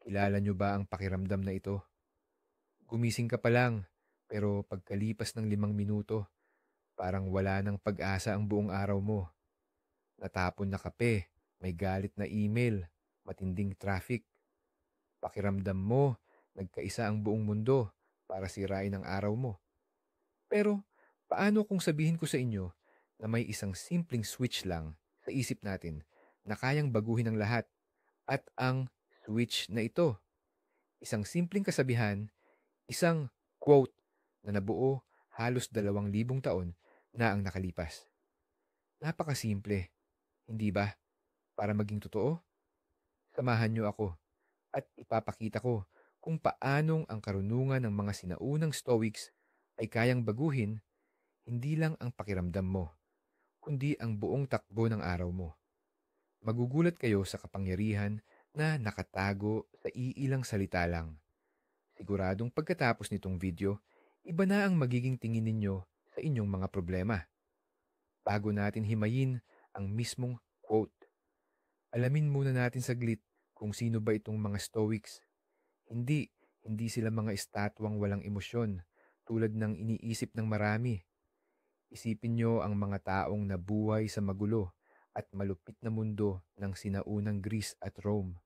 Kilala nyo ba ang pakiramdam na ito? Gumising ka pa lang, pero pagkalipas ng 5 minuto, parang wala ng pag-asa ang buong araw mo. Natapon na kape, may galit na email, matinding traffic. Pakiramdam mo, nagkaisa ang buong mundo para sirain ang araw mo. Pero, paano kung sabihin ko sa inyo na may isang simpleng switch lang sa isip natin na kayang baguhin ang lahat at ang switch na ito, isang simpleng kasabihan, isang quote na nabuo halos 2,000 taon na ang nakalipas. Napakasimple, hindi ba? Para maging totoo, samahan niyo ako at ipapakita ko kung paanong ang karunungan ng mga sinaunang Stoics ay kayang baguhin hindi lang ang pakiramdam mo, kundi ang buong takbo ng araw mo. Magugulat kayo sa kapangyarihan na nakatago sa iilang salita lang. Siguradong pagkatapos nitong video, iba na ang magiging tingin ninyo sa inyong mga problema. Bago natin himayin ang mismong quote, alamin muna natin saglit kung sino ba itong mga Stoics. Hindi, hindi sila mga estatwang walang emosyon tulad ng iniisip ng marami. Isipin nyo ang mga taong nabuhay sa magulo at malupit na mundo ng sinaunang Greece at Rome.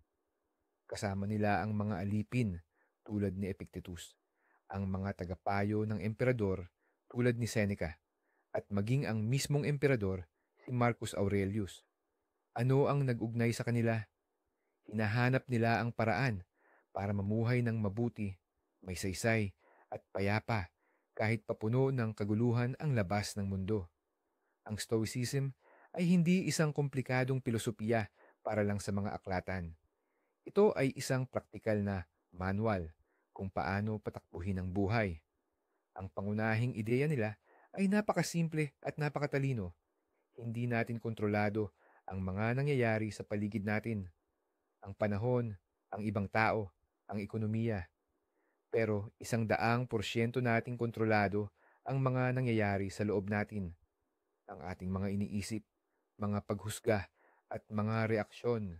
Kasama nila ang mga alipin tulad ni Epictetus, ang mga tagapayo ng emperador tulad ni Seneca, at maging ang mismong emperador si Marcus Aurelius. Ano ang nag-ugnay sa kanila? Hinahanap nila ang paraan para mamuhay ng mabuti, may saysay, at payapa kahit papuno ng kaguluhan ang labas ng mundo. Ang Stoicism ay hindi isang komplikadong pilosopiya para lang sa mga aklatan. Ito ay isang praktikal na manual kung paano patakbuhin ang buhay. Ang pangunahing ideya nila ay napakasimple at napakatalino. Hindi natin kontrolado ang mga nangyayari sa paligid natin, ang panahon, ang ibang tao, ang ekonomiya. Pero 100% nating kontrolado ang mga nangyayari sa loob natin, ang ating mga iniisip, mga paghusga, at mga reaksyon.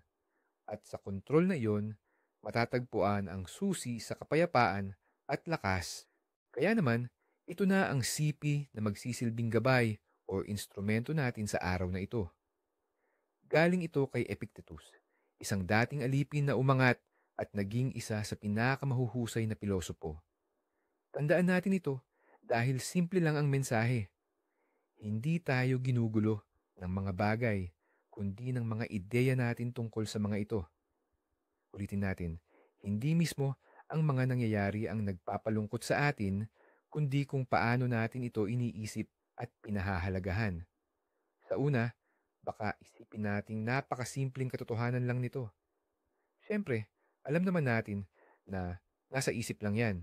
At sa kontrol na iyon, matatagpuan ang susi sa kapayapaan at lakas. Kaya naman, ito na ang sipi na magsisilbing gabay o instrumento natin sa araw na ito. Galing ito kay Epictetus, isang dating alipin na umangat at naging isa sa pinakamahuhusay na pilosopo. Tandaan natin ito dahil simple lang ang mensahe. Hindi tayo ginugulo ng mga bagay, kundi ng mga ideya natin tungkol sa mga ito. Ulitin natin, hindi mismo ang mga nangyayari ang nagpapalungkot sa atin, kundi kung paano natin ito iniisip at pinahahalagahan. Sa una, baka isipin nating napakasimpleng katotohanan lang nito. Siyempre, alam naman natin na nasa isip lang yan.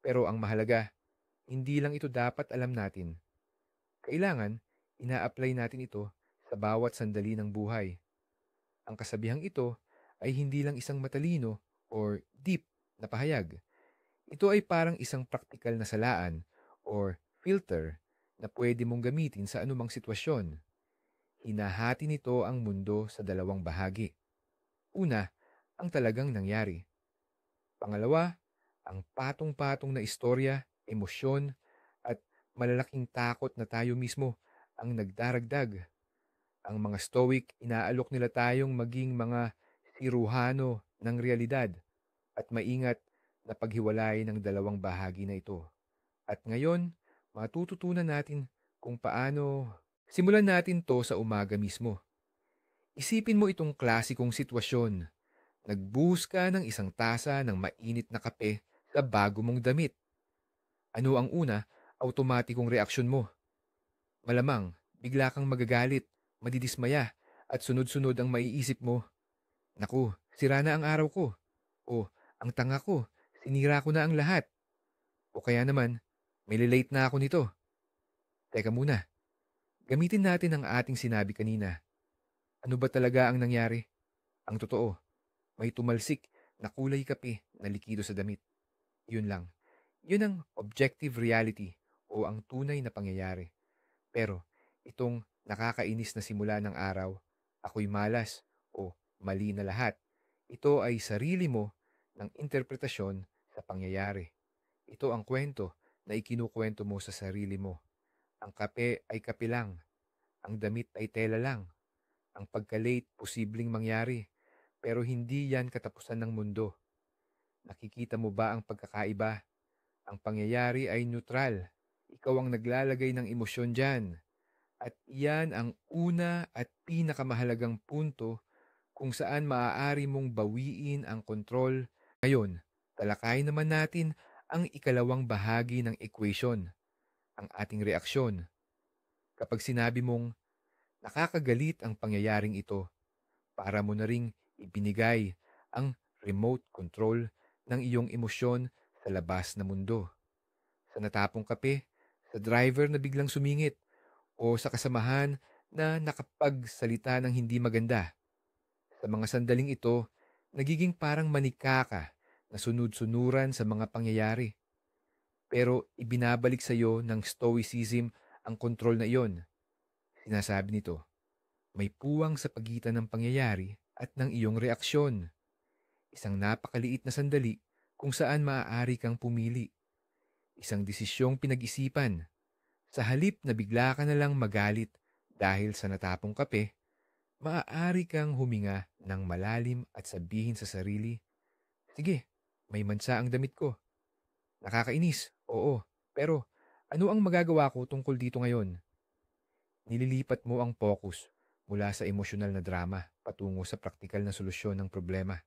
Pero ang mahalaga, hindi lang ito dapat alam natin. Kailangan, ina-apply natin ito sa bawat sandali ng buhay. Ang kasabihang ito ay hindi lang isang matalino or deep na pahayag. Ito ay parang isang praktikal na salaan or filter na pwede mong gamitin sa anumang sitwasyon. Hinahati nito ang mundo sa dalawang bahagi. Una, ang talagang nangyari. Pangalawa, ang patong-patong na istorya, emosyon, at malalaking takot na tayo mismo ang nagdaragdag. Ang mga Stoic, inaalok nila tayong maging mga siruhano ng realidad at maingat na paghiwalay ng dalawang bahagi na ito. At ngayon, matututunan natin kung paano simulan natin to sa umaga mismo. Isipin mo itong klasikong sitwasyon. Nagbuhos ka ng isang tasa ng mainit na kape sa bago mong damit. Ano ang una, automatikong reaksyon mo? Malamang, bigla kang magagalit, madidismaya, at sunod-sunod ang maiisip mo. Naku, sira na ang araw ko. O, ang tanga ko, sinira ko na ang lahat. O kaya naman, may late na ako nito. Teka muna, gamitin natin ang ating sinabi kanina. Ano ba talaga ang nangyari? Ang totoo, may tumalsik na kulay kape na likido sa damit. Yun lang. Yun ang objective reality o ang tunay na pangyayari. Pero itong nakakainis na simula ng araw, ako'y malas o mali na lahat, ito ay sarili mo ng interpretasyon sa pangyayari. Ito ang kwento na ikinukwento mo sa sarili mo. Ang kape ay kape lang, ang damit ay tela lang, ang pagka-late posibleng mangyari, pero hindi yan katapusan ng mundo. Nakikita mo ba ang pagkakaiba? Ang pangyayari ay neutral. Ikaw ang naglalagay ng emosyon dyan. At iyan ang una at pinakamahalagang punto kung saan maaari mong bawiin ang kontrol. Ngayon, talakayin naman natin ang ikalawang bahagi ng equation, ang ating reaksyon. Kapag sinabi mong, nakakagalit ang pangyayaring ito, para mo na ring ibinigay ang remote control ng iyong emosyon sa labas na mundo. Sa natapong kape, sa driver na biglang sumingit, o sa kasamahan na nakapagsalita ng hindi maganda. Sa mga sandaling ito, nagiging parang manika ka na sunod-sunuran sa mga pangyayari. Pero ibinabalik sa iyo ng stoicism ang kontrol na iyon. Sinasabi nito, may puwang sa pagitan ng pangyayari at ng iyong reaksyon. Isang napakaliit na sandali kung saan maaari kang pumili. Isang desisyong pinag-isipan. Sa halip na bigla ka na lang magalit dahil sa natapong kape, maaari kang huminga ng malalim at sabihin sa sarili, sige, may mansa ang damit ko. Nakakainis, oo. Pero ano ang magagawa ko tungkol dito ngayon? Nililipat mo ang focus mula sa emosyonal na drama patungo sa praktikal na solusyon ng problema.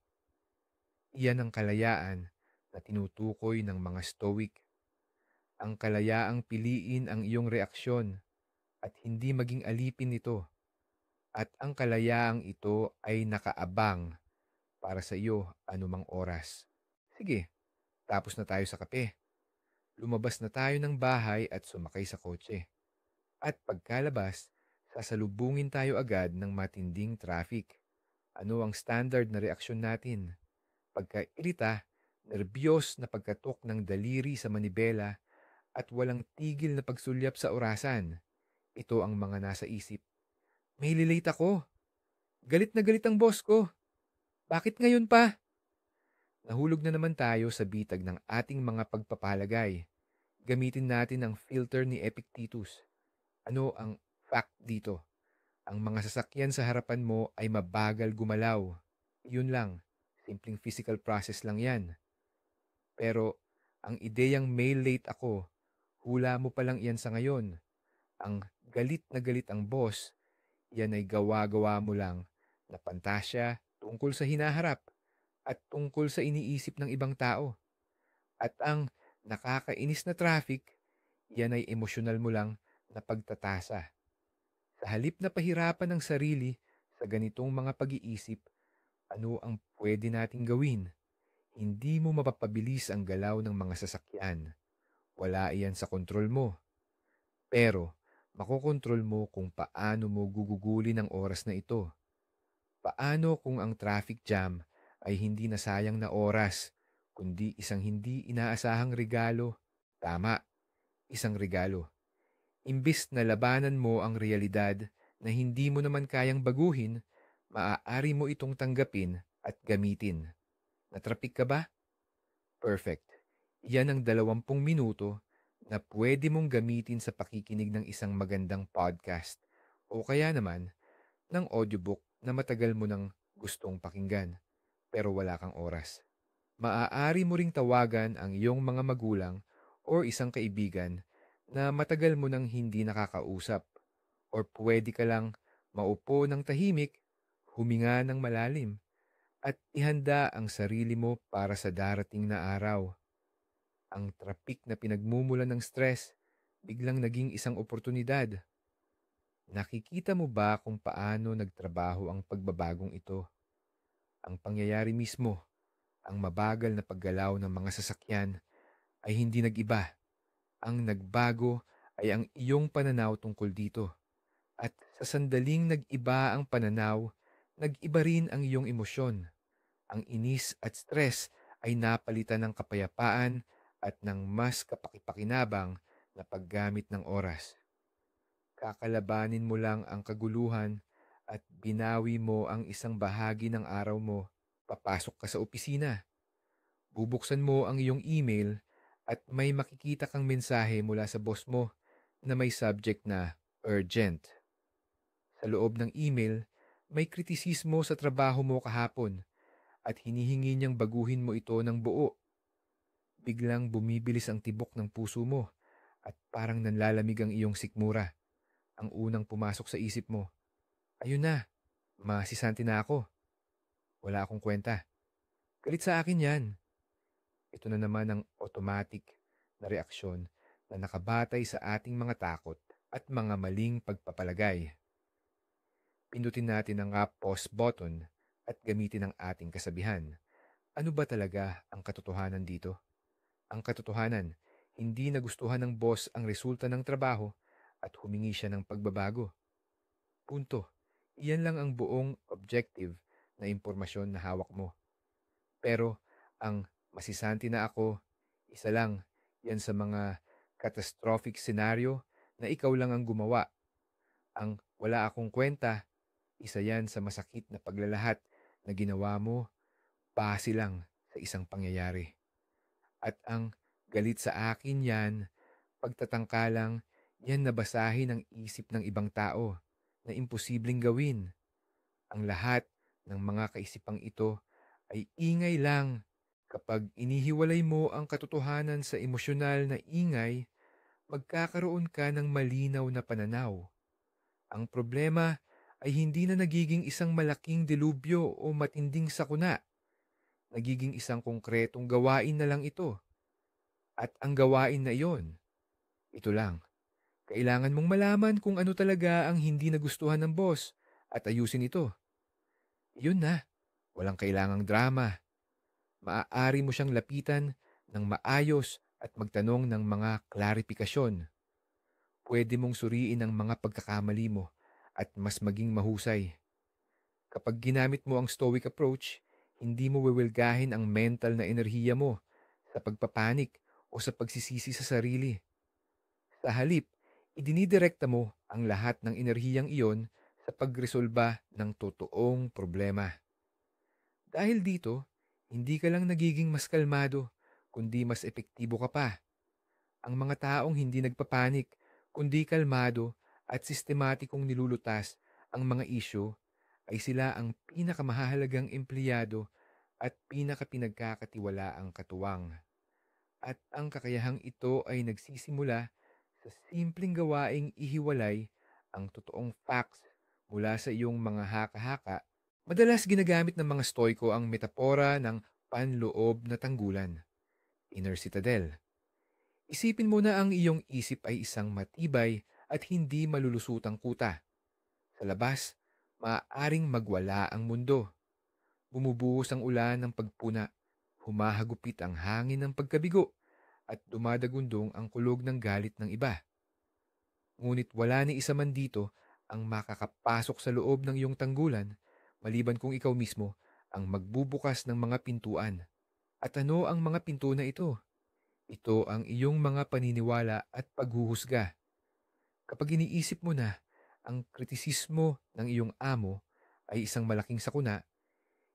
Iyan ang kalayaan na tinutukoy ng mga Stoic. Ang kalayaang piliin ang iyong reaksyon at hindi maging alipin nito. At ang kalayaang ito ay nakaabang para sa iyo anumang oras. Sige, tapos na tayo sa kape. Lumabas na tayo ng bahay at sumakay sa kotse. At pagkalabas, sasalubungin tayo agad ng matinding traffic. Ano ang standard na reaksyon natin? Pagkairita, nerbiyos na pagkatok ng daliri sa manibela at walang tigil na pagsulyap sa orasan. Ito ang mga nasa isip. May lilate ako. Galit na galit ang boss ko. Bakit ngayon pa? Nahulog na naman tayo sa bitag ng ating mga pagpapalagay. Gamitin natin ang filter ni Epictetus. Ano ang fact dito? Ang mga sasakyan sa harapan mo ay mabagal gumalaw. Yun lang. Simpleng physical process lang yan. Pero ang ideyang may late ako, hula mo pa lang iyan sa ngayon. Ang galit na galit ang boss, yan ay gawa-gawa mo lang na pantasya tungkol sa hinaharap at tungkol sa iniisip ng ibang tao. At ang nakakainis na traffic, yan ay emosyonal mo lang na pagtatasa. Sa halip na pahirapan ng sarili sa ganitong mga pag-iisip, ano ang pwede nating gawin? Hindi mo mapapabilis ang galaw ng mga sasakyan. Wala iyan sa kontrol mo. Pero, makokontrol mo kung paano mo gugugulin ang oras na ito. Paano kung ang traffic jam ay hindi na sayang na oras, kundi isang hindi inaasahang regalo? Tama, isang regalo. Imbis na labanan mo ang realidad na hindi mo naman kayang baguhin, maaari mo itong tanggapin at gamitin. Natrapik ka ba? Perfect. Yan ang 20 minuto na pwede mong gamitin sa pakikinig ng isang magandang podcast o kaya naman ng audiobook na matagal mo nang gustong pakinggan pero wala kang oras. Maaari mo ring tawagan ang iyong mga magulang o isang kaibigan na matagal mo nang hindi nakakausap, or pwede ka lang maupo ng tahimik, huminga ng malalim, at ihanda ang sarili mo para sa darating na araw. Ang trapik na pinagmumulan ng stress, biglang naging isang oportunidad. Nakikita mo ba kung paano nagtrabaho ang pagbabagong ito? Ang pangyayari mismo, ang mabagal na paggalaw ng mga sasakyan, ay hindi nag-iba. Ang nagbago ay ang iyong pananaw tungkol dito. At sa sandaling nag-iba ang pananaw, nag-iba rin ang iyong emosyon. Ang inis at stress ay napalitan ng kapayapaan at ng mas kapakipakinabang na paggamit ng oras. Kakalabanin mo lang ang kaguluhan at binawi mo ang isang bahagi ng araw mo. Papasok ka sa opisina. Bubuksan mo ang iyong email at may makikita kang mensahe mula sa boss mo na may subject na urgent. Sa loob ng email, may kritisismo sa trabaho mo kahapon at hinihingi niyang baguhin mo ito ng buo. Biglang bumibilis ang tibok ng puso mo at parang nanlalamig ang iyong sikmura. Ang unang pumasok sa isip mo, ayun na, masisanti na ako. Wala akong kwenta. Galit sa akin yan. Ito na naman ang automatic na reaksyon na nakabatay sa ating mga takot at mga maling pagpapalagay. Pindutin natin ang pause button at gamitin ang ating kasabihan. Ano ba talaga ang katotohanan dito? Ang katotohanan, hindi nagustuhan ng boss ang resulta ng trabaho at humingi siya ng pagbabago. Punto. Iyan lang ang buong objective na impormasyon na hawak mo. Pero ang masisanti na ako, isa lang, yan sa mga catastrophic scenario na ikaw lang ang gumawa. Ang wala akong kwenta, isa yan sa masakit na paglalahat na ginawa mo base lang sa isang pangyayari. At ang galit sa akin yan, pagtatangkalang yan nabasahin ang isip ng ibang tao na imposibleng gawin. Ang lahat ng mga kaisipang ito ay ingay lang. Kapag inihiwalay mo ang katotohanan sa emosyonal na ingay, magkakaroon ka ng malinaw na pananaw. Ang problema ay hindi na nagiging isang malaking delubyo o matinding sakuna. Nagiging isang konkretong gawain na lang ito. At ang gawain na iyon, ito lang. Kailangan mong malaman kung ano talaga ang hindi nagustuhan ng boss at ayusin ito. Yun na. Walang kailangang drama. Maaari mo siyang lapitan ng maayos at magtanong ng mga klarifikasyon. Pwede mong suriin ang mga pagkakamali mo at mas maging mahusay. Kapag ginamit mo ang stoic approach, hindi mo wiwilgahin ang mental na enerhiya mo sa pagpapanik o sa pagsisisi sa sarili. Sa halip, idinidirekta mo ang lahat ng enerhiyang iyon sa pagresolba ng totoong problema. Dahil dito, hindi ka lang nagiging mas kalmado, kundi mas epektibo ka pa. Ang mga taong hindi nagpapanik, kundi kalmado at sistematikong nilulutas ang mga isyu ay sila ang pinakamahalagang empleyado at pinakapinagkakatiwalaang katuwang. At ang kakayahang ito ay nagsisimula sa simpleng gawaing ihiwalay ang totoong facts mula sa iyong mga haka-haka. Madalas ginagamit ng mga stoiko ang metapora ng panloob na tanggulan, inner citadel. Isipin mo na ang iyong isip ay isang matibay at hindi malulusutang kuta. Sa labas, maaaring magwala ang mundo. Bumubuhos ang ulan ng pagpuna, humahagupit ang hangin ng pagkabigo, at dumadagundong ang kulog ng galit ng iba. Ngunit wala ni isa man dito ang makakapasok sa loob ng iyong tanggulan, maliban kung ikaw mismo ang magbubukas ng mga pintuan. At ano ang mga pinto na ito? Ito ang iyong mga paniniwala at paghuhusga. Kapag iniisip mo na ang kritisismo ng iyong amo ay isang malaking sakuna,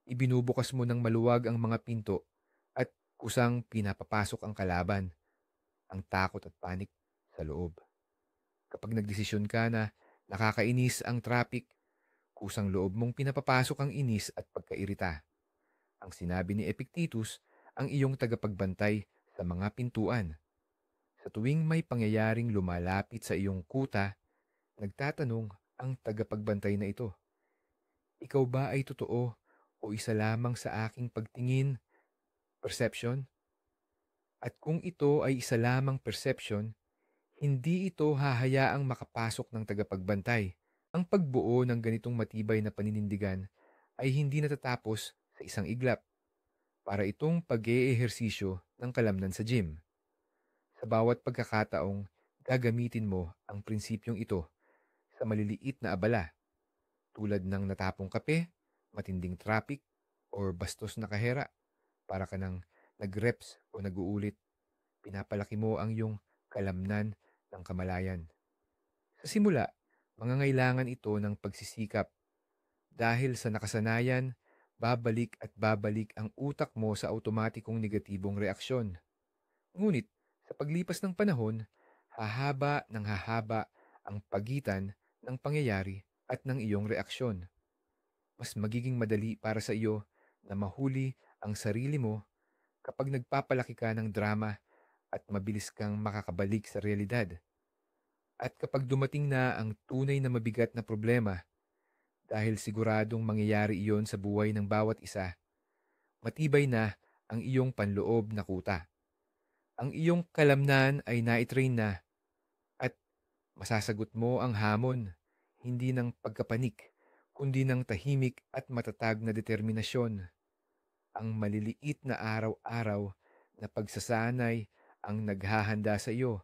ibinubukas mo ng maluwag ang mga pinto at kusang pinapapasok ang kalaban, ang takot at panik sa loob. Kapag nagdesisyon ka na nakakainis ang traffic, kusang loob mong pinapapasok ang inis at pagkairita. Ang sinabi ni Epictetus, ang iyong tagapagbantay sa mga pintuan. Sa tuwing may pangyayaring lumalapit sa iyong kuta, nagtatanong ang tagapagbantay na ito, ikaw ba ay totoo o isa lamang sa aking pagtingin, perception? At kung ito ay isa lamang perception, hindi ito hahayaang makapasok ng tagapagbantay. Ang pagbuo ng ganitong matibay na paninindigan ay hindi natatapos sa isang iglap. Para itong pag-eehersisyo ng kalamnan sa gym. Sa bawat pagkakataong gagamitin mo ang prinsipyong ito sa maliliit na abala, tulad ng natapong kape, matinding traffic, or bastos na kahera, para ka ng nag-reps o nag-uulit, pinapalaki mo ang iyong kalamnan ng kamalayan. Sa simula, mangangailangan ito ng pagsisikap dahil sa nakasanayan, babalik at babalik ang utak mo sa automatikong negatibong reaksyon. Ngunit, sa paglipas ng panahon, hahaba ng hahaba ang pagitan ng pangyayari at ng iyong reaksyon. Mas magiging madali para sa iyo na mahuli ang sarili mo kapag nagpapalaki ka ng drama at mabilis kang makakabalik sa realidad. At kapag dumating na ang tunay na mabigat na problema, dahil siguradong mangyayari iyon sa buhay ng bawat isa, matibay na ang iyong panloob na kuta. Ang iyong kalamnan ay naitrain na at masasagot mo ang hamon, hindi ng pagkapanik, kundi ng tahimik at matatag na determinasyon. Ang maliliit na araw-araw na pagsasanay ang naghahanda sa iyo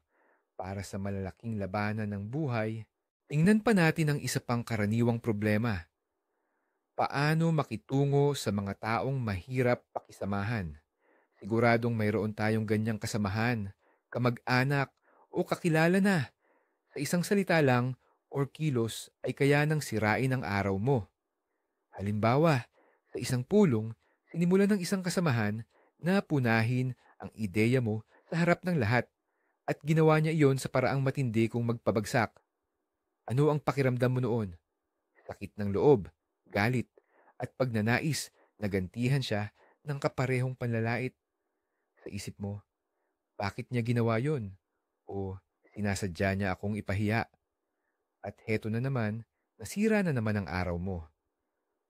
para sa malalaking labanan ng buhay. Tingnan pa natin ang isa pang karaniwang problema. Paano makitungo sa mga taong mahirap pakisamahan? Siguradong mayroon tayong ganyang kasamahan, kamag-anak o kakilala na. Sa isang salita lang or kilos ay kaya nang sirain ang araw mo. Halimbawa, sa isang pulong, sinimulan ng isang kasamahan na punahin ang ideya mo sa harap ng lahat at ginawa niya iyon sa paraang matindi kung magpabagsak. Ano ang pakiramdam mo noon? Sakit ng loob, galit, at pagnanais na gantihan siya ng kaparehong panlalait. Sa isip mo, bakit niya ginawa yon? O sinasadya niya akong ipahiya? At heto na naman, nasira na naman ang araw mo.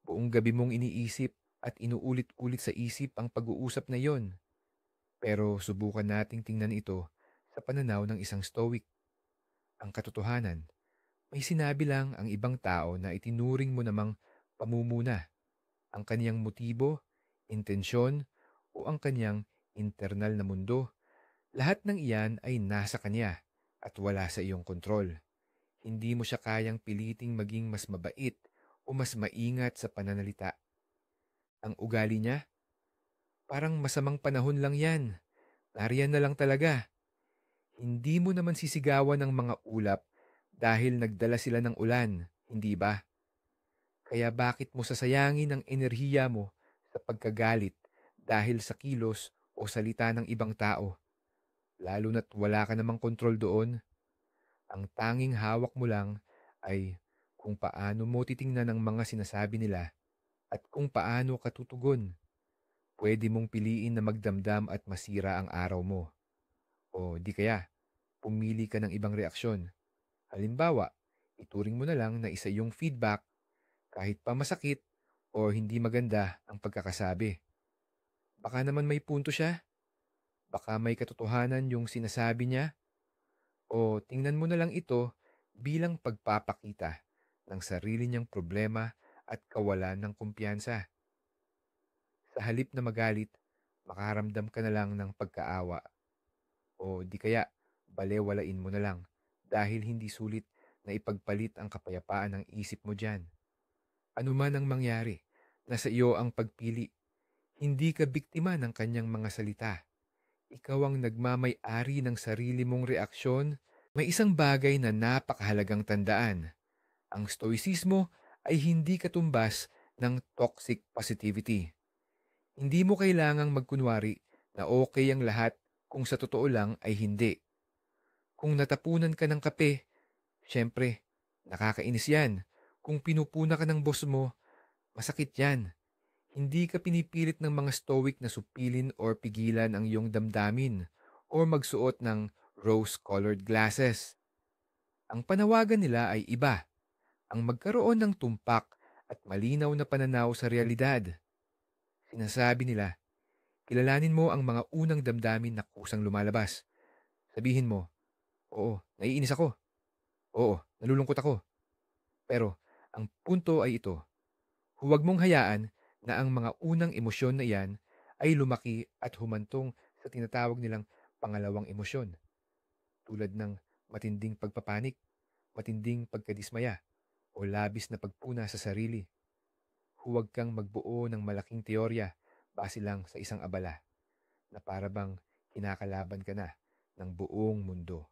Buong gabi mong iniisip at inuulit-ulit sa isip ang pag-uusap na yon. Pero subukan nating tingnan ito sa pananaw ng isang stoic. Ang katotohanan, may sinabi lang ang ibang tao na itinuring mo namang pamumuna. Ang kaniyang motibo, intensyon, o ang kaniyang internal na mundo, lahat ng iyan ay nasa kanya at wala sa iyong kontrol. Hindi mo siya kayang piliting maging mas mabait o mas maingat sa pananalita. Ang ugali niya, parang masamang panahon lang yan. Nariyan na lang talaga. Hindi mo naman sisigawan ng mga ulap dahil nagdala sila ng ulan, hindi ba? Kaya bakit mo sasayangin ang enerhiya mo sa pagkagalit dahil sa kilos o salita ng ibang tao? Lalo na't wala ka namang kontrol doon. Ang tanging hawak mo lang ay kung paano mo titingnan ang mga sinasabi nila at kung paano ka tutugon. Pwede mong piliin na magdamdam at masira ang araw mo. O di kaya, pumili ka ng ibang reaksyon. Halimbawa, ituring mo na lang na isa yung feedback kahit pa masakit o hindi maganda ang pagkakasabi. Baka naman may punto siya. Baka may katotohanan yung sinasabi niya. O tingnan mo na lang ito bilang pagpapakita ng sarili niyang problema at kawalan ng kumpiyansa. Sa halip na magalit, makaramdam ka na lang ng pagkaawa. O di kaya, balewalain mo na lang dahil hindi sulit na ipagpalit ang kapayapaan ng isip mo dyan. Ano man ang mangyari, nasa iyo ang pagpili. Hindi ka biktima ng kanyang mga salita. Ikaw ang nagmamay-ari ng sarili mong reaksyon. May isang bagay na napakahalagang tandaan. Ang stoicismo ay hindi katumbas ng toxic positivity. Hindi mo kailangang magkunwari na okay ang lahat kung sa totoo lang ay hindi. Kung natapunan ka ng kape, syempre, nakakainis yan. Kung pinupuna ka ng boss mo, masakit yan. Hindi ka pinipilit ng mga stoic na supilin or pigilan ang iyong damdamin or magsuot ng rose-colored glasses. Ang panawagan nila ay iba, ang magkaroon ng tumpak at malinaw na pananaw sa realidad. Sinasabi nila, kilalanin mo ang mga unang damdamin na kusang lumalabas. Sabihin mo, oo, naiinis ako. Oo, nalulungkot ako. Pero ang punto ay ito, huwag mong hayaan na ang mga unang emosyon na iyan ay lumaki at humantong sa tinatawag nilang pangalawang emosyon, tulad ng matinding pagpapanik, matinding pagkadismaya, o labis na pagpuna sa sarili. Huwag kang magbuo ng malaking teorya base lang sa isang abala na para bang kinakalaban ka na ng buong mundo.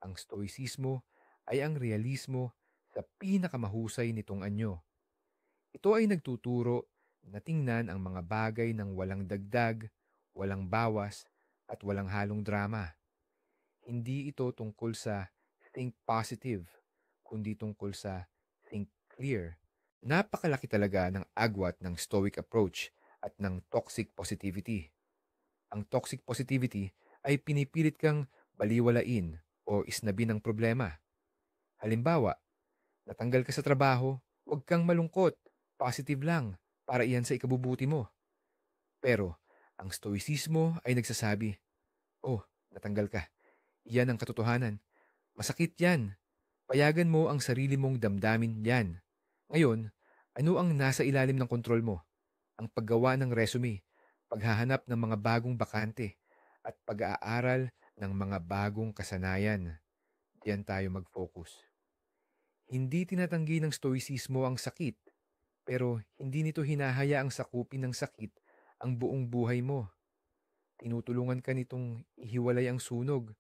Ang stoicismo ay ang realismo sa pinakamahusay nitong anyo. Ito ay nagtuturo na tingnan ang mga bagay ng walang dagdag, walang bawas, at walang halong drama. Hindi ito tungkol sa think positive, kundi tungkol sa think clear. Napakalaki talaga ng agwat ng stoic approach at ng toxic positivity. Ang toxic positivity ay pinipilit kang baliwalain o isnabi ng problema. Halimbawa, natanggal ka sa trabaho, huwag kang malungkot, positive lang, para iyan sa ikabubuti mo. Pero, ang stoicismo ay nagsasabi, oh, natanggal ka. Iyan ang katotohanan. Masakit yan. Payagan mo ang sarili mong damdamin yan. Ngayon, ano ang nasa ilalim ng kontrol mo? Ang paggawa ng resume, paghahanap ng mga bagong bakante, at pag-aaral ng mga bagong kasanayan. Diyan tayo mag-focus. Hindi tinatanggi ng stoicismo ang sakit, pero hindi nito hinahayaang sakupin ng sakit ang buong buhay mo. Tinutulungan ka nitong ihiwalay ang sunog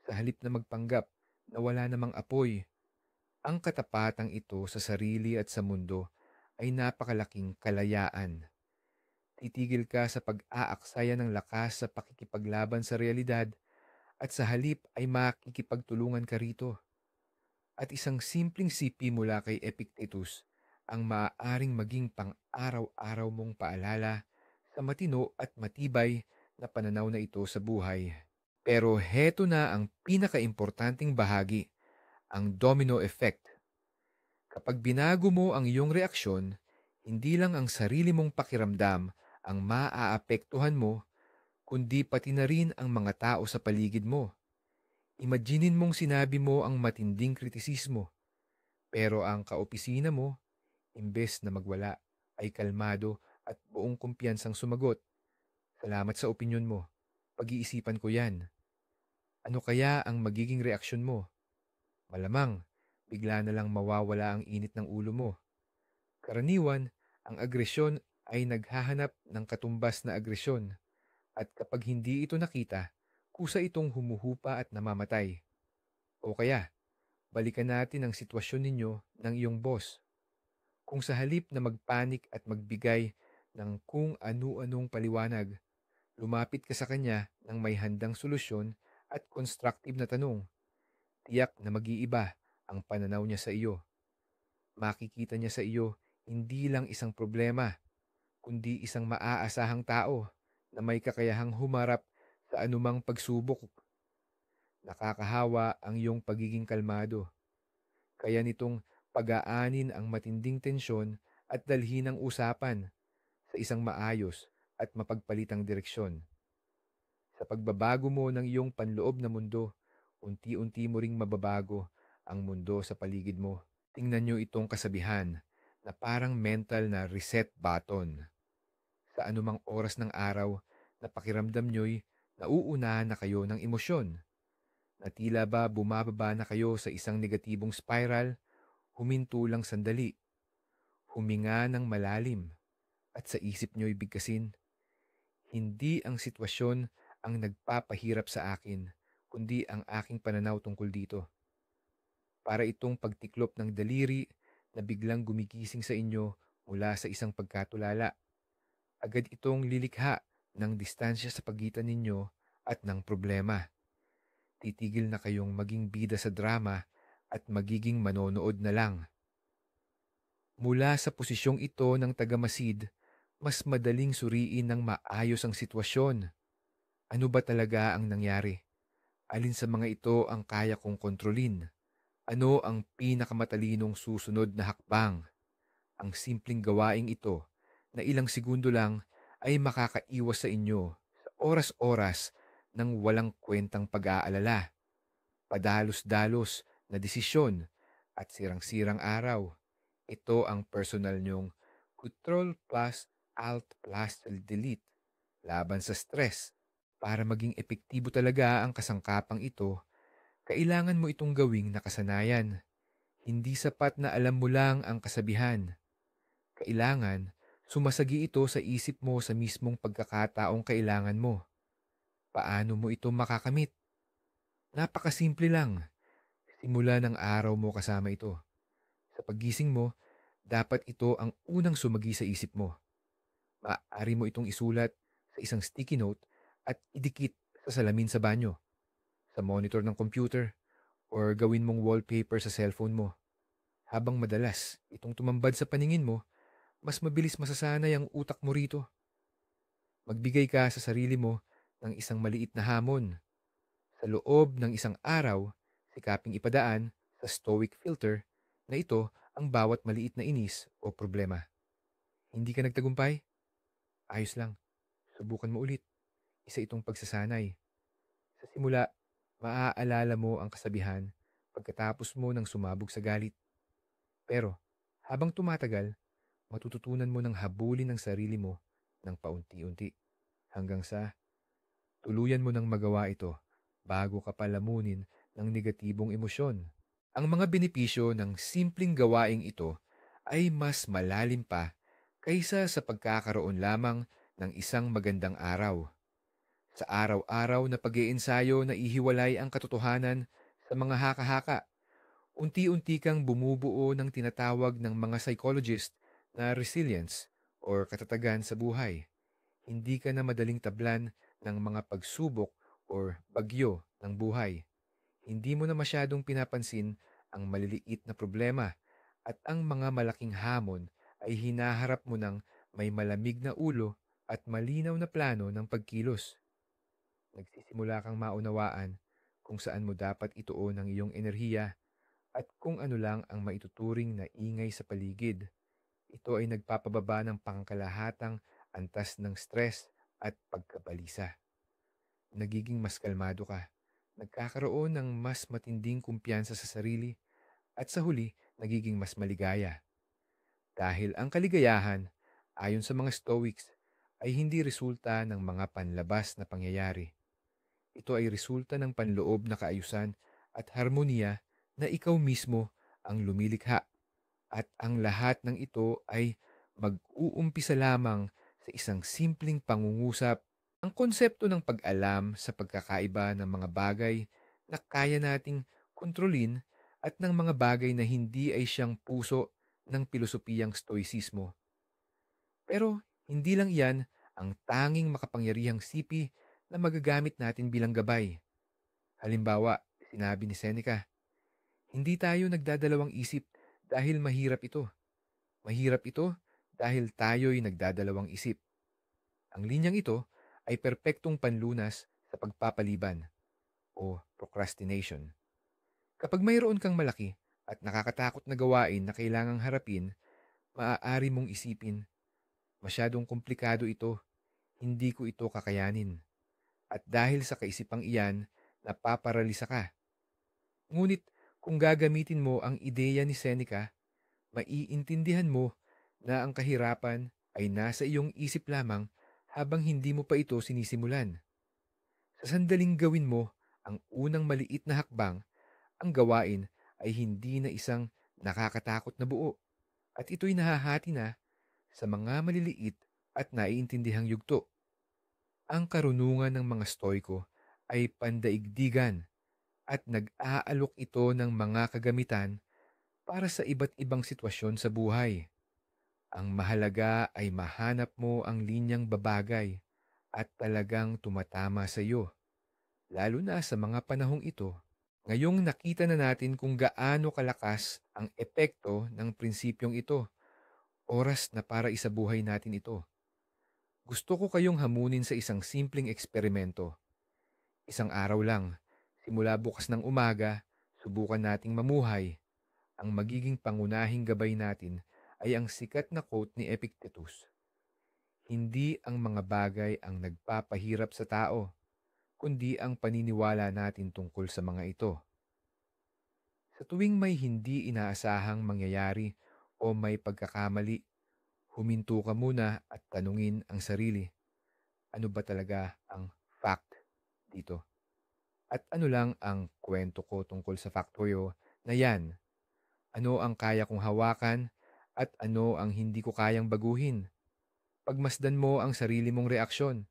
sa halip na magpanggap na wala namang apoy. Ang katapatang ito sa sarili at sa mundo ay napakalaking kalayaan. Titigil ka sa pag-aaksaya ng lakas sa pakikipaglaban sa realidad at sa halip ay makikipagtulungan ka rito. At isang simpleng sipi mula kay Epictetus ang maaaring maging pang-araw-araw mong paalala sa matino at matibay na pananaw na ito sa buhay. Pero heto na ang pinakaimportanting bahagi, ang domino effect. Kapag binago mo ang iyong reaksyon, hindi lang ang sarili mong pakiramdam ang maaapektuhan mo, kundi pati na rin ang mga tao sa paligid mo. Imaginin mong sinabi mo ang matinding kritisismo, pero ang kaopisina mo, imbes na magwala, ay kalmado at buong kumpiyansang sumagot. Salamat sa opinyon mo. Pag-iisipan ko yan. Ano kaya ang magiging reaksyon mo? Malamang, bigla na lang mawawala ang init ng ulo mo. Karaniwan, ang agresyon ay naghahanap ng katumbas na agresyon at kapag hindi ito nakita, kusa itong humuhupa at namamatay. O kaya, balikan natin ang sitwasyon ninyo ng iyong boss. Kung sa halip na magpanik at magbigay ng kung ano-anong paliwanag, lumapit ka sa kanya ng may handang solusyon at constructive na tanong, tiyak na mag-iiba ang pananaw niya sa iyo. Makikita niya sa iyo hindi lang isang problema, kundi isang maaasahang tao na may kakayahang humarap sa anumang pagsubok. Nakakahawa ang iyong pagiging kalmado. Kaya nitong pag-aanin ang matinding tensyon at dalhin ang usapan sa isang maayos at mapagpalitang direksyon. Sa pagbabago mo ng iyong panloob na mundo, unti-unti mo ring mababago ang mundo sa paligid mo. Tingnan nyo itong kasabihan na parang mental na reset button. Sa anumang oras ng araw na pakiramdam nyo'y nauunahan na kayo ng emosyon. Na tila ba bumababa na kayo sa isang negatibong spiral, huminto lang sandali, huminga ng malalim, at sa isip nyo'y bigkasin, hindi ang sitwasyon ang nagpapahirap sa akin, kundi ang aking pananaw tungkol dito. Para itong pagtiklop ng daliri na biglang gumigising sa inyo mula sa isang pagkatulala. Agad itong lilikha ng distansya sa pagitan ninyo at ng problema. Titigil na kayong maging bida sa drama at magiging manonood na lang. Mula sa posisyong ito ng tagamasid, mas madaling suriin ng maayos ang sitwasyon. Ano ba talaga ang nangyari? Alin sa mga ito ang kaya kong kontrolin? Ano ang pinakamatalinong susunod na hakbang? Ang simpleng gawaing ito na ilang segundo lang ay makakaiwas sa inyo sa oras-oras ng walang kwentang pag-aalala, padalos-dalos na desisyon at sirang-sirang araw. Ito ang personal nyong Control plus Alt plus Delete laban sa stress. Para maging epektibo talaga ang kasangkapang ito, kailangan mo itong gawing nakasanayan. Hindi sapat na alam mo lang ang kasabihan. Kailangan, sumasagi ito sa isip mo sa mismong pagkakataong kailangan mo. Paano mo ito makakamit? Napakasimple lang. Simula ng araw mo kasama ito. Sa paggising mo, dapat ito ang unang sumagi sa isip mo. Maaari mo itong isulat sa isang sticky note at idikit sa salamin sa banyo, sa monitor ng computer, or gawin mong wallpaper sa cellphone mo. Habang madalas itong tumambad sa paningin mo, mas mabilis masasanay ang utak mo rito. Magbigay ka sa sarili mo ng isang maliit na hamon. Sa loob ng isang araw, sikaping ipadaan sa stoic filter na ito ang bawat maliit na inis o problema. Hindi ka nagtagumpay? Ayos lang. Subukan mo ulit. Isa itong pagsasanay. Sa simula, maaalala mo ang kasabihan pagkatapos mo ng sumabog sa galit. Pero, habang tumatagal, matututunan mo ng habulin ang sarili mo ng paunti-unti hanggang sa tuluyan mo ng magawa ito bago ka palamunin ng negatibong emosyon. Ang mga benepisyo ng simpleng gawaing ito ay mas malalim pa kaysa sa pagkakaroon lamang ng isang magandang araw. Sa araw-araw na pag-iensayo na ihiwalay ang katotohanan sa mga haka-haka, unti-unti kang bumubuo ng tinatawag ng mga psychologist na resilience or katatagan sa buhay. Hindi ka na madaling tablan ng mga pagsubok or bagyo ng buhay. Hindi mo na masyadong pinapansin ang maliliit na problema at ang mga malaking hamon ay hinaharap mo ng may malamig na ulo at malinaw na plano ng pagkilos. Nagsisimula kang maunawaan kung saan mo dapat ituon ang iyong enerhiya at kung ano lang ang maituturing na ingay sa paligid. Ito ay nagpapababa ng pangkalahatang antas ng stress at pagkabalisa. Nagiging mas kalmado ka. Nagkakaroon ng mas matinding kumpiyansa sa sarili at sa huli, nagiging mas maligaya. Dahil ang kaligayahan, ayon sa mga Stoics, ay hindi resulta ng mga panlabas na pangyayari. Ito ay resulta ng panloob na kaayusan at harmonia na ikaw mismo ang lumilikha. At ang lahat ng ito ay mag-uumpisa lamang sa isang simpleng pangungusap. Ang konsepto ng pag-alam sa pagkakaiba ng mga bagay na kaya nating kontrolin at ng mga bagay na hindi ay siyang puso ng pilosopiyang stoicismo. Pero hindi lang iyan ang tanging makapangyarihang sipi na magagamit natin bilang gabay. Halimbawa, sinabi ni Seneca, hindi tayo nagdadalawang isip dahil mahirap ito. Mahirap ito dahil tayo'y nagdadalawang isip. Ang linyang ito ay perpektong panlunas sa pagpapaliban o procrastination. Kapag mayroon kang malaki at nakakatakot na gawain na kailangang harapin, maaari mong isipin, masyadong komplikado ito, hindi ko ito kakayanin. At dahil sa kaisipang iyan, napaparalisa ka. Ngunit kung gagamitin mo ang ideya ni Seneca, maiintindihan mo na ang kahirapan ay nasa iyong isip lamang habang hindi mo pa ito sinisimulan. Sa sandaling gawin mo ang unang maliit na hakbang, ang gawain ay hindi na isang nakakatakot na buo at ito'y nahahati na sa mga maliliit at naiintindihang yugto. Ang karunungan ng mga Stoiko ay pandaigdigan at nag-aalok ito ng mga kagamitan para sa iba't ibang sitwasyon sa buhay. Ang mahalaga ay mahanap mo ang linyang babagay at talagang tumatama sa iyo, lalo na sa mga panahong ito. Ngayong nakita na natin kung gaano kalakas ang epekto ng prinsipyong ito, oras na para isabuhay natin ito. Gusto ko kayong hamunin sa isang simpleng eksperimento. Isang araw lang, simula bukas ng umaga, subukan nating mamuhay. Ang magiging pangunahing gabay natin ay ang sikat na quote ni Epictetus. Hindi ang mga bagay ang nagpapahirap sa tao, kundi ang paniniwala natin tungkol sa mga ito. Sa tuwing may hindi inaasahang mangyayari o may pagkakamali, huminto ka muna at tanungin ang sarili, ano ba talaga ang fact dito? At ano lang ang kwento ko tungkol sa faktoryo na yan? Ano ang kaya kong hawakan at ano ang hindi ko kayang baguhin? Pagmasdan mo ang sarili mong reaksyon.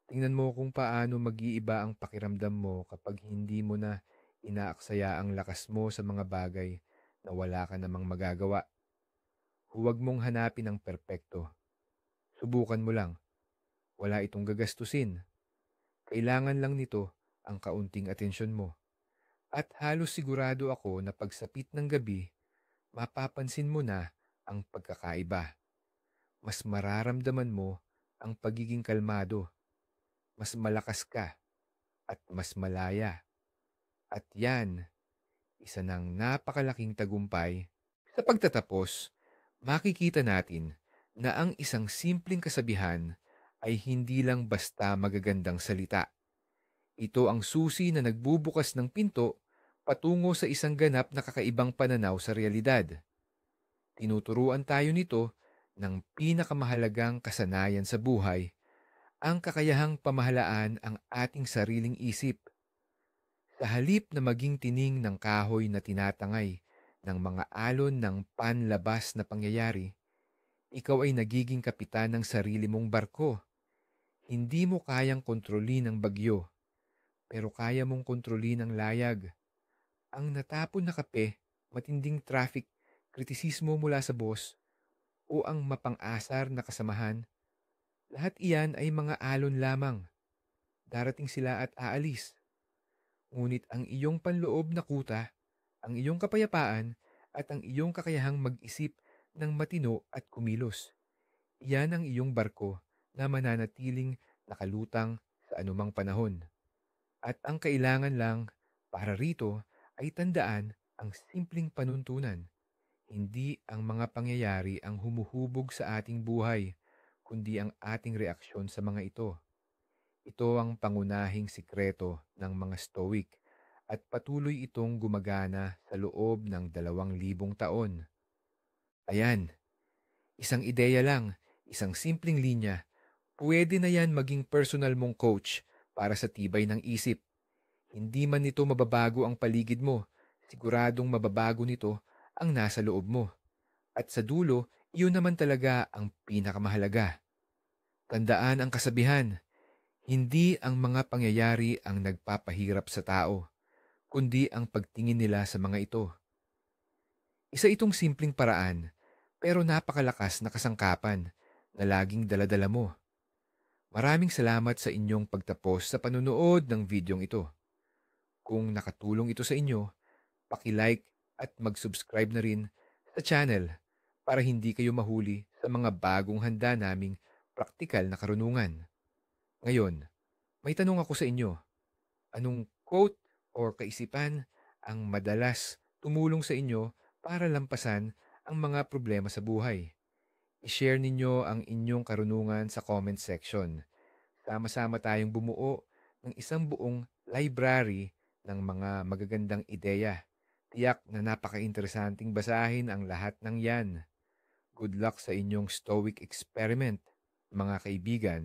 Tingnan mo kung paano mag-iiba ang pakiramdam mo kapag hindi mo na inaaksaya ang lakas mo sa mga bagay na wala ka namang magagawa. Huwag mong hanapin ang perpekto. Subukan mo lang. Wala itong gagastusin. Kailangan lang nito ang kaunting atensyon mo. At halos sigurado ako na pagsapit ng gabi, mapapansin mo na ang pagkakaiba. Mas mararamdaman mo ang pagiging kalmado, mas malakas ka, at mas malaya. At yan, isa ng napakalaking tagumpay. Sa pagtatapos, makikita natin na ang isang simpleng kasabihan ay hindi lang basta magagandang salita. Ito ang susi na nagbubukas ng pinto patungo sa isang ganap na kakaibang pananaw sa realidad. Tinuturuan tayo nito ng pinakamahalagang kasanayan sa buhay, ang kakayahang pamahalaan ang ating sariling isip. Sa halip na maging tining ng kahoy na tinatangay ng mga alon ng panlabas na pangyayari, ikaw ay nagiging kapitan ng sarili mong barko. Hindi mo kayang kontrolin ang bagyo, pero kaya mong kontrolin ang layag. Ang natapon na kape, matinding traffic, kritisismo mula sa boss, o ang mapang-asar na kasamahan, lahat iyan ay mga alon lamang. Darating sila at aalis. Ngunit ang iyong panloob na kuta, ang iyong kapayapaan, at ang iyong kakayahang mag-isip ng matino at kumilos. Iyan ang iyong barko na mananatiling nakalutang sa anumang panahon. At ang kailangan lang para rito ay tandaan ang simpleng panuntunan. Hindi ang mga pangyayari ang humuhubog sa ating buhay, kundi ang ating reaksyon sa mga ito. Ito ang pangunahing sikreto ng mga Stoic at patuloy itong gumagana sa loob ng 2,000 taon. Ayan, isang ideya lang, isang simpleng linya. Pwede na yan maging personal mong coach para sa tibay ng isip. Hindi man nito mababago ang paligid mo, siguradong mababago nito ang nasa loob mo. At sa dulo, iyon naman talaga ang pinakamahalaga. Tandaan ang kasabihan, hindi ang mga pangyayari ang nagpapahirap sa tao, kundi ang pagtingin nila sa mga ito. Isa itong simpleng paraan, pero napakalakas na kasangkapan na laging daladala mo. Maraming salamat sa inyong pagtapos sa panunood ng videong ito. Kung nakatulong ito sa inyo, paki-like at mag-subscribe na rin sa channel para hindi kayo mahuli sa mga bagong handa naming praktikal na karunungan. Ngayon, may tanong ako sa inyo. Anong quote or kaisipan ang madalas tumulong sa inyo para lampasan ang mga problema sa buhay? I-share ninyo ang inyong karunungan sa comment section. Sama-sama tayong bumuo ng isang buong library ng mga magagandang ideya. Tiyak na napaka-interesanting basahin ang lahat ng yan. Good luck sa inyong stoic experiment, mga kaibigan.